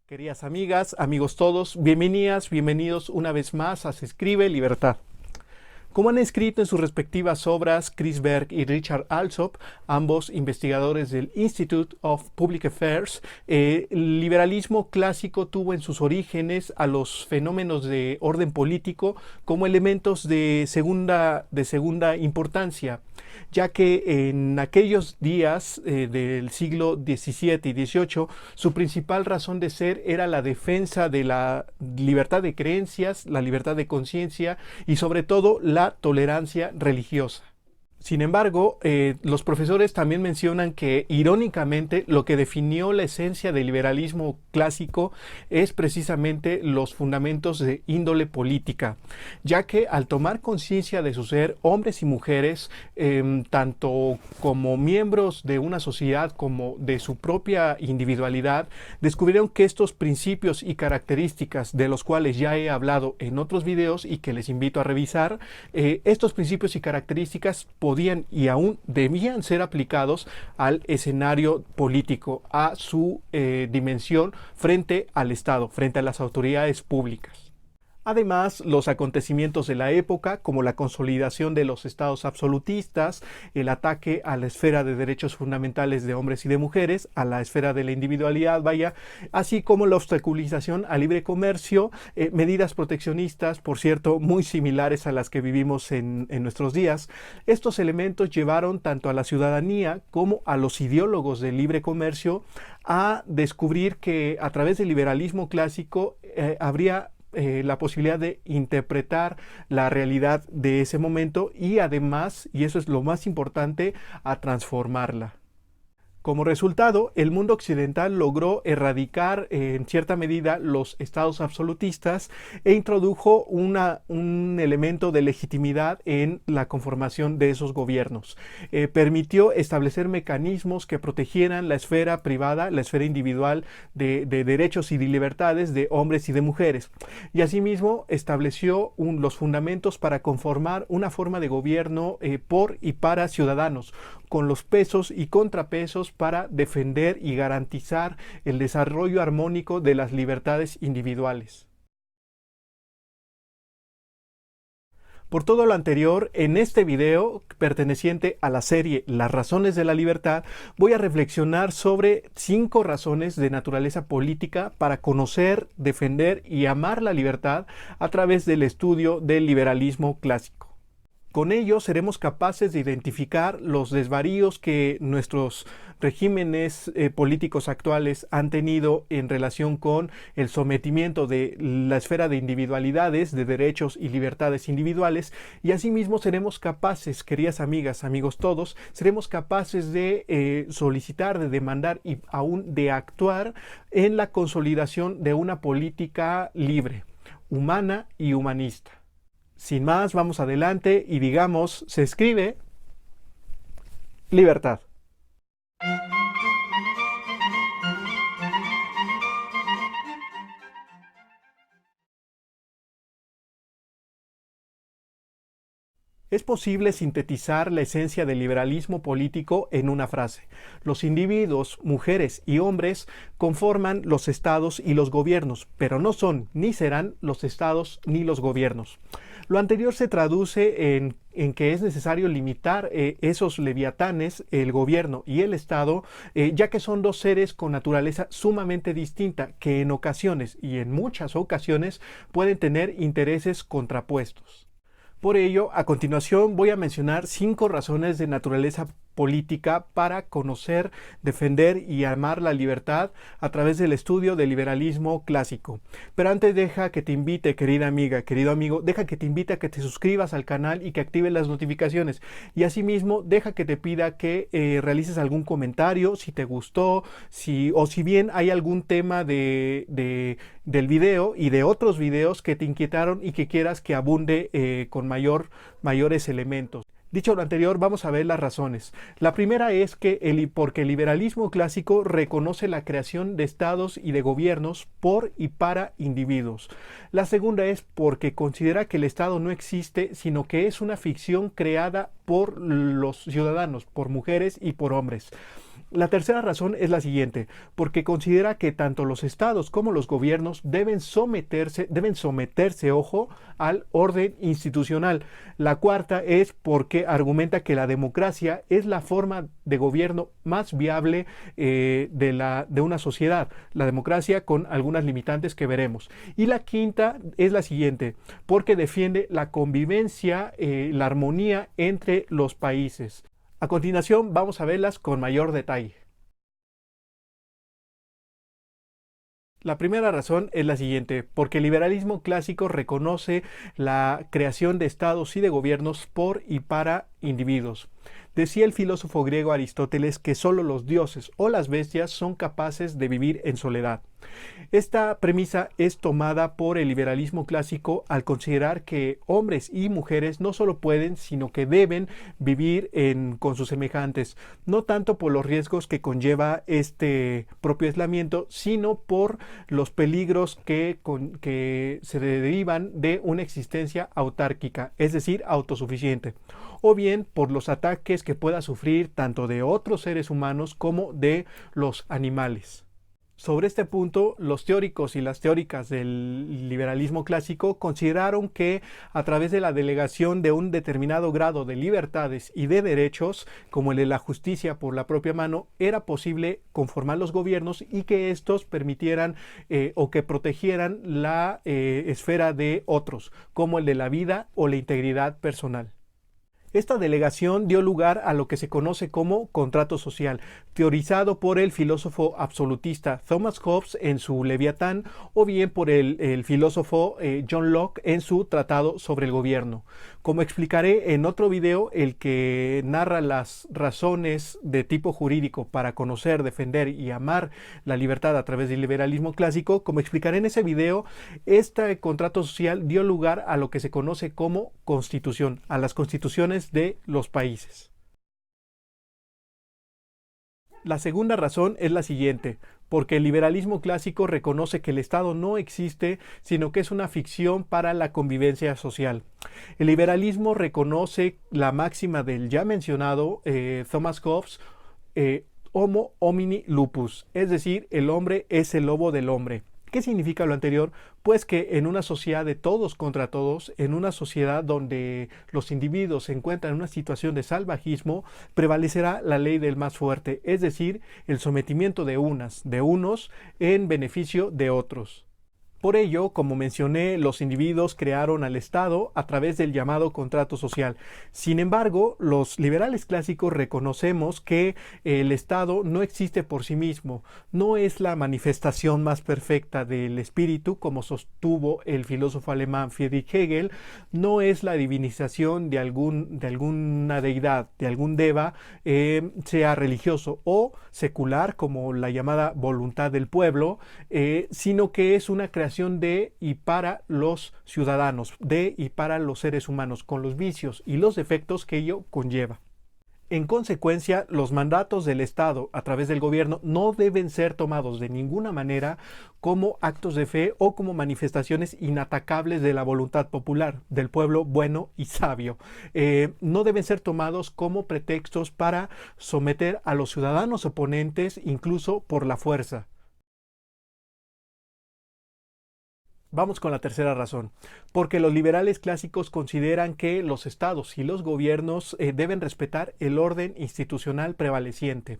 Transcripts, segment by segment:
Queridas amigas, amigos todos, bienvenidas, bienvenidos una vez más a Se Escribe Libertad. Como han escrito en sus respectivas obras Chris Berg y Richard Alsop, ambos investigadores del Institute of Public Affairs, el liberalismo clásico tuvo en sus orígenes a los fenómenos de orden político como elementos de segunda importancia, ya que en aquellos días del siglo XVII y XVIII su principal razón de ser era la defensa de la libertad de creencias, la libertad de conciencia y sobre todo la tolerancia religiosa. Sin embargo, los profesores también mencionan que, irónicamente, lo que definió la esencia del liberalismo clásico es precisamente los fundamentos de índole política, ya que al tomar conciencia de su ser, hombres y mujeres, tanto como miembros de una sociedad como de su propia individualidad, descubrieron que estos principios y características de los cuales ya he hablado en otros videos y que les invito a revisar, estos principios y características podían y aún debían ser aplicados al escenario político, a su dimensión frente al Estado, frente a las autoridades públicas. Además, los acontecimientos de la época, como la consolidación de los estados absolutistas, el ataque a la esfera de derechos fundamentales de hombres y de mujeres, a la esfera de la individualidad, así como la obstaculización al libre comercio, medidas proteccionistas, por cierto, muy similares a las que vivimos en nuestros días. Estos elementos llevaron tanto a la ciudadanía como a los ideólogos del libre comercio a descubrir que a través del liberalismo clásico habría la posibilidad de interpretar la realidad de ese momento y además, y eso es lo más importante, a transformarla. Como resultado, el mundo occidental logró erradicar en cierta medida los estados absolutistas e introdujo un elemento de legitimidad en la conformación de esos gobiernos. Permitió establecer mecanismos que protegieran la esfera privada, la esfera individual de derechos y de libertades de hombres y de mujeres. Y asimismo estableció los fundamentos para conformar una forma de gobierno por y para ciudadanos, con los pesos y contrapesos para defender y garantizar el desarrollo armónico de las libertades individuales. Por todo lo anterior, en este video perteneciente a la serie Las razones de la libertad, voy a reflexionar sobre 5 razones de naturaleza política para conocer, defender y amar la libertad a través del estudio del liberalismo clásico. Con ello seremos capaces de identificar los desvaríos que nuestros regímenes políticos actuales han tenido en relación con el sometimiento de la esfera de individualidades, de derechos y libertades individuales, y asimismo seremos capaces, queridas amigas, amigos todos, seremos capaces de solicitar, de demandar y aún de actuar en la consolidación de una política libre, humana y humanista. Sin más, vamos adelante y digamos, se escribe libertad. Es posible sintetizar la esencia del liberalismo político en una frase. Los individuos, mujeres y hombres conforman los estados y los gobiernos, pero no son ni serán los estados ni los gobiernos. Lo anterior se traduce en que es necesario limitar esos leviatanes, el gobierno y el Estado, ya que son dos seres con naturaleza sumamente distinta, que en ocasiones y en muchas ocasiones pueden tener intereses contrapuestos. Por ello, a continuación voy a mencionar 5 razones de naturaleza política para conocer, defender y amar la libertad a través del estudio del liberalismo clásico. Pero antes deja que te invite, querida amiga, querido amigo, deja que te invite a que te suscribas al canal y que actives las notificaciones. Y asimismo, deja que te pida que realices algún comentario, si te gustó, o si bien hay algún tema del video y de otros videos que te inquietaron y que quieras que abunde con mayores elementos. Dicho lo anterior, vamos a ver las razones. La primera es que porque el liberalismo clásico reconoce la creación de estados y de gobiernos por y para individuos. La segunda es porque considera que el Estado no existe, sino que es una ficción creada por los ciudadanos, por mujeres y por hombres. La tercera razón es la siguiente, porque considera que tanto los estados como los gobiernos deben someterse, ojo, al orden institucional. La cuarta es porque argumenta que la democracia es la forma de gobierno más viable de una sociedad. La democracia con algunas limitantes que veremos. Y la quinta es la siguiente, porque defiende la convivencia, la armonía entre los países. A continuación vamos a verlas con mayor detalle. La primera razón es la siguiente, porque el liberalismo clásico reconoce la creación de estados y de gobiernos por y para individuos. Decía el filósofo griego Aristóteles que solo los dioses o las bestias son capaces de vivir en soledad. Esta premisa es tomada por el liberalismo clásico al considerar que hombres y mujeres no solo pueden, sino que deben vivir con sus semejantes, no tanto por los riesgos que conlleva este propio aislamiento, sino por los peligros que se derivan de una existencia autárquica, es decir, autosuficiente, o bien por los ataques que pueda sufrir tanto de otros seres humanos como de los animales. Sobre este punto, los teóricos y las teóricas del liberalismo clásico consideraron que a través de la delegación de un determinado grado de libertades y de derechos, como el de la justicia por la propia mano, era posible conformar los gobiernos y que estos permitieran o que protegieran la esfera de otros, como el de la vida o la integridad personal. Esta delegación dio lugar a lo que se conoce como contrato social, teorizado por el filósofo absolutista Thomas Hobbes en su Leviatán o bien por el filósofo John Locke en su Tratado sobre el Gobierno. Como explicaré en otro video, el que narra las razones de tipo jurídico para conocer, defender y amar la libertad a través del liberalismo clásico, como explicaré en ese video, este contrato social dio lugar a lo que se conoce como constitución, a las constituciones de los países. La segunda razón es la siguiente, porque el liberalismo clásico reconoce que el Estado no existe, sino que es una ficción para la convivencia social. El liberalismo reconoce la máxima del ya mencionado Thomas Hobbes, Homo homini lupus, es decir, el hombre es el lobo del hombre. ¿Qué significa lo anterior? Pues que en una sociedad de todos contra todos, en una sociedad donde los individuos se encuentran en una situación de salvajismo, prevalecerá la ley del más fuerte, es decir, el sometimiento de unos en beneficio de otros. Por ello, como mencioné, los individuos crearon al Estado a través del llamado contrato social. Sin embargo, los liberales clásicos reconocemos que el Estado no existe por sí mismo, no es la manifestación más perfecta del espíritu, como sostuvo el filósofo alemán Friedrich Hegel, no es la divinización de alguna deidad, de algún deva, sea religioso o secular, como la llamada voluntad del pueblo, sino que es una creación de y para los ciudadanos, de y para los seres humanos, con los vicios y los defectos que ello conlleva. En consecuencia, los mandatos del Estado a través del gobierno no deben ser tomados de ninguna manera como actos de fe o como manifestaciones inatacables de la voluntad popular, del pueblo bueno y sabio. No deben ser tomados como pretextos para someter a los ciudadanos oponentes, incluso por la fuerza. Vamos con la tercera razón, porque los liberales clásicos consideran que los estados y los gobiernos deben respetar el orden institucional prevaleciente.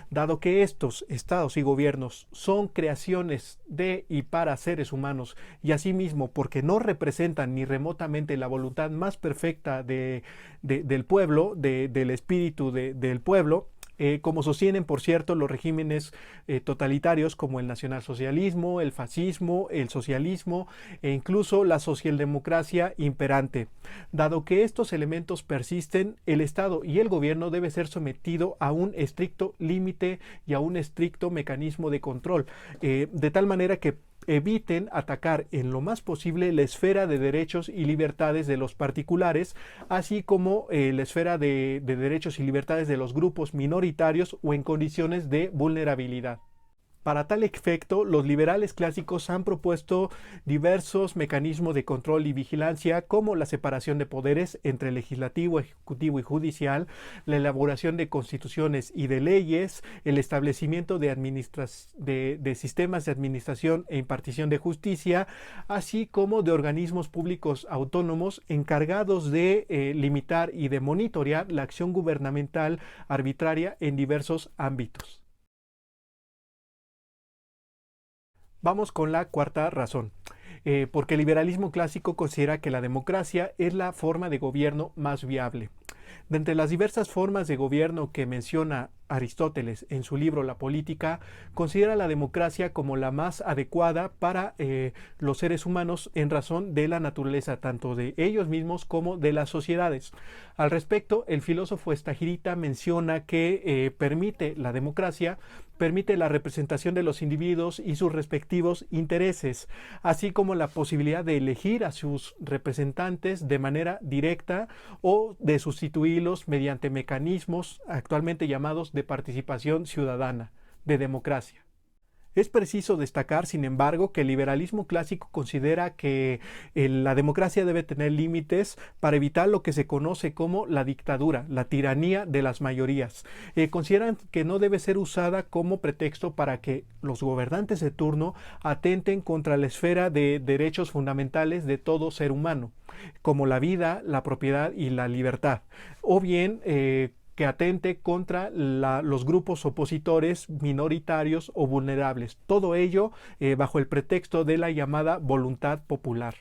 Dado que estos estados y gobiernos son creaciones de y para seres humanos y asimismo porque no representan ni remotamente la voluntad más perfecta del pueblo, del espíritu del pueblo, como sostienen, por cierto, los regímenes totalitarios como el nacionalsocialismo, el fascismo, el socialismo e incluso la socialdemocracia imperante. Dado que estos elementos persisten, el Estado y el gobierno debe ser sometido a un estricto límite y a un estricto mecanismo de control, de tal manera que eviten atacar en lo más posible la esfera de derechos y libertades de los particulares, así como la esfera de derechos y libertades de los grupos minoritarios o en condiciones de vulnerabilidad. Para tal efecto, los liberales clásicos han propuesto diversos mecanismos de control y vigilancia, como la separación de poderes entre legislativo, ejecutivo y judicial, la elaboración de constituciones y de leyes, el establecimiento de sistemas de administración e impartición de justicia, así como de organismos públicos autónomos encargados de limitar y de monitorear la acción gubernamental arbitraria en diversos ámbitos. Vamos con la cuarta razón. Porque el liberalismo clásico considera que la democracia es la forma de gobierno más viable. De entre las diversas formas de gobierno que menciona Aristóteles en su libro La Política, considera la democracia como la más adecuada para los seres humanos en razón de la naturaleza tanto de ellos mismos como de las sociedades. Al respecto, el filósofo estagirita menciona que la democracia permite la representación de los individuos y sus respectivos intereses, así como la posibilidad de elegir a sus representantes de manera directa o de sustituirlos mediante mecanismos actualmente llamados de participación ciudadana, de democracia. Es preciso destacar, sin embargo, que el liberalismo clásico considera que la democracia debe tener límites para evitar lo que se conoce como la dictadura, la tiranía de las mayorías. Consideran que no debe ser usada como pretexto para que los gobernantes de turno atenten contra la esfera de derechos fundamentales de todo ser humano, como la vida, la propiedad y la libertad, o bien que atente contra los grupos opositores minoritarios o vulnerables. Todo ello bajo el pretexto de la llamada voluntad popular.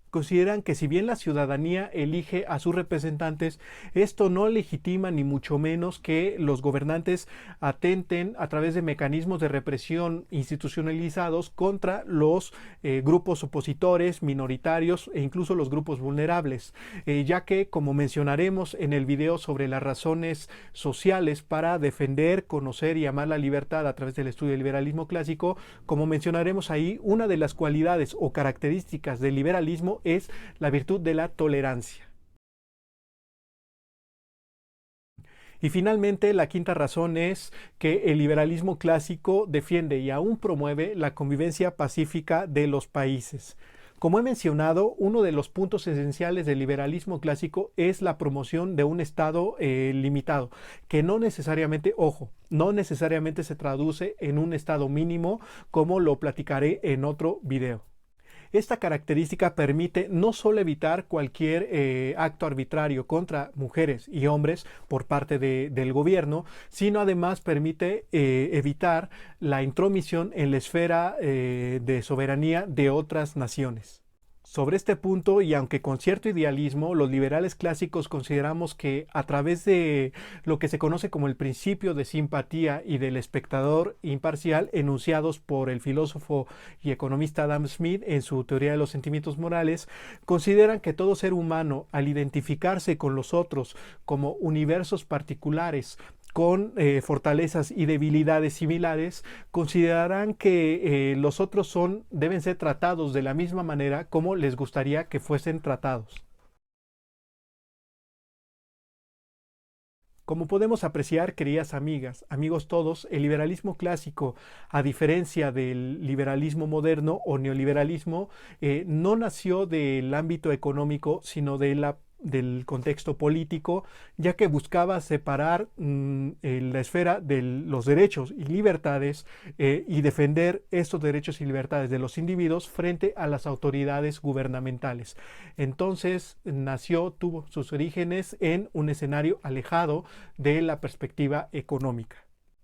Consideran que si bien la ciudadanía elige a sus representantes, esto no legitima ni mucho menos que los gobernantes atenten a través de mecanismos de represión institucionalizados contra los grupos opositores, minoritarios e incluso los grupos vulnerables, ya que, como mencionaremos en el video sobre las razones sociales para defender, conocer y amar la libertad a través del estudio del liberalismo clásico, como mencionaremos ahí, una de las cualidades o características del liberalismo es la virtud de la tolerancia. Y finalmente, la quinta razón es que el liberalismo clásico defiende y aún promueve la convivencia pacífica de los países. Como he mencionado, uno de los puntos esenciales del liberalismo clásico es la promoción de un Estado limitado, que no necesariamente, no necesariamente se traduce en un Estado mínimo, como lo platicaré en otro video. Esta característica permite no solo evitar cualquier acto arbitrario contra mujeres y hombres por parte del gobierno, sino además permite evitar la intromisión en la esfera de soberanía de otras naciones. Sobre este punto, y aunque con cierto idealismo, los liberales clásicos consideramos que a través de lo que se conoce como el principio de simpatía y del espectador imparcial, enunciados por el filósofo y economista Adam Smith en su teoría de los sentimientos morales, consideran que todo ser humano, al identificarse con los otros como universos particulares, con fortalezas y debilidades similares, considerarán que los otros deben ser tratados de la misma manera como les gustaría que fuesen tratados. Como podemos apreciar, queridas amigas, amigos todos, el liberalismo clásico, a diferencia del liberalismo moderno o neoliberalismo, no nació del ámbito económico, sino del contexto político, ya que buscaba separar la esfera de los derechos y libertades y defender estos derechos y libertades de los individuos frente a las autoridades gubernamentales. Entonces tuvo sus orígenes en un escenario alejado de la perspectiva económica.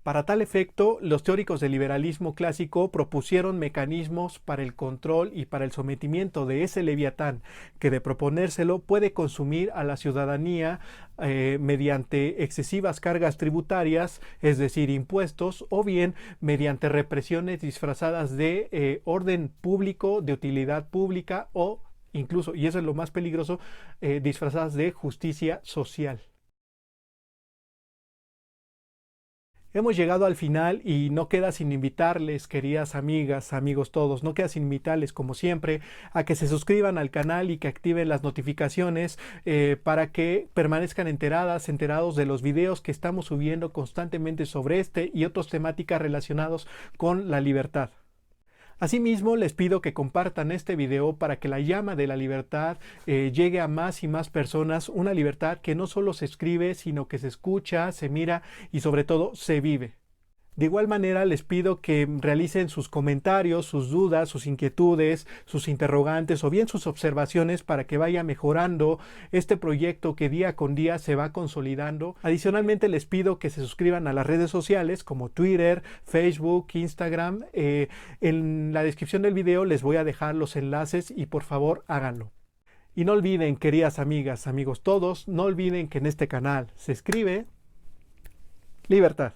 Para tal efecto, los teóricos del liberalismo clásico propusieron mecanismos para el control y para el sometimiento de ese leviatán que, de proponérselo, puede consumir a la ciudadanía mediante excesivas cargas tributarias, es decir, impuestos, o bien mediante represiones disfrazadas de orden público, de utilidad pública o incluso, y eso es lo más peligroso, disfrazadas de justicia social. Hemos llegado al final y no queda sin invitarles, queridas amigas, amigos todos, no queda sin invitarles como siempre a que se suscriban al canal y que activen las notificaciones para que permanezcan enterados de los videos que estamos subiendo constantemente sobre este y otras temáticas relacionados con la libertad. Asimismo, les pido que compartan este video para que la llama de la libertad llegue a más y más personas, una libertad que no solo se escribe, sino que se escucha, se mira y sobre todo se vive. De igual manera les pido que realicen sus comentarios, sus dudas, sus inquietudes, sus interrogantes o bien sus observaciones para que vaya mejorando este proyecto que día con día se va consolidando. Adicionalmente les pido que se suscriban a las redes sociales como Twitter, Facebook, Instagram. En la descripción del video les voy a dejar los enlaces y por favor háganlo. Y no olviden, queridas amigas, amigos todos, no olviden que en este canal se escribe libertad.